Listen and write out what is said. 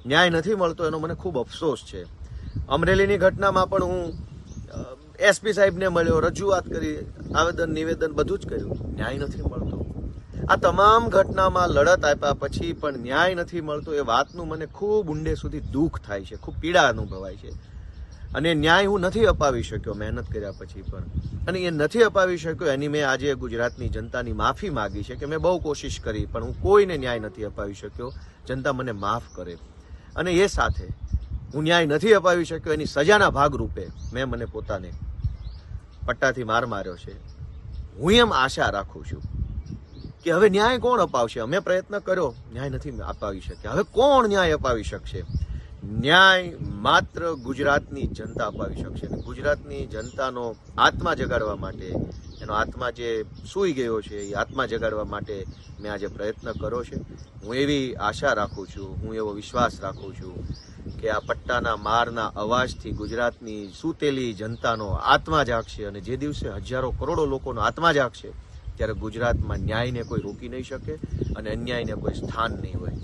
ન્યાય નથી મળતો એનો મને ખૂબ અફસોસ છે. અમરેલીની ઘટનામાં પણ હું એસપી સાહેબને મળ્યો, રજૂઆત કરી, આવેદન નિવેદન બધું જ કર્યું, ન્યાય નથી મળતો. આ તમામ ઘટનામાં લડત આપ્યા પછી પણ ન્યાય નથી મળતો એ વાતનું મને ખૂબ ઊંડે સુધી દુઃખ થાય છે, ખૂબ પીડા અનુભવાય છે. અને ન્યાય હું નથી અપાવી શક્યો મહેનત કર્યા પછી પણ. અને એ નથી અપાવી શક્યો એની મેં આજે ગુજરાતની જનતાની માફી માગી છે કે મેં બહુ કોશિશ કરી પણ હું કોઈને ન્યાય નથી અપાવી શક્યો. જનતા મને માફ કરે. અને એ સાથે હું ન્યાય નથી અપાવી શક્યો એની સજાના ભાગરૂપે મેં મને પોતાને પટ્ટાથી માર માર્યો છે. હું એમ આશા રાખું છું કે હવે ન્યાય કોણ અપાવશે? અમે પ્રયત્ન કર્યો, ન્યાય નથી અપાવી શક્યા. હવે કોણ ન્યાય અપાવી શકશે? ન્યાય માત્ર ગુજરાતની જનતા અપાવી શકશે. ગુજરાતની જનતાનો આત્મા જગાડવા માટે, એનો આત્મા જે સૂઈ ગયો છે એ આત્મા જગાડવા માટે મેં આજે પ્રયત્ન કર્યો છે. હું એવી આશા રાખું છું, હું એવો વિશ્વાસ રાખું છું કે આ પટ્ટાના મારના અવાજથી ગુજરાતની સૂતેલી જનતાનો આત્મા જાગશે. અને જે દિવસે હજારો કરોડો લોકોનો આત્મા જાગશે ત્યારે ગુજરાતમાં ન્યાયને કોઈ રોકી નહીં શકે અને અન્યાયને કોઈ સ્થાન નહીં હોય.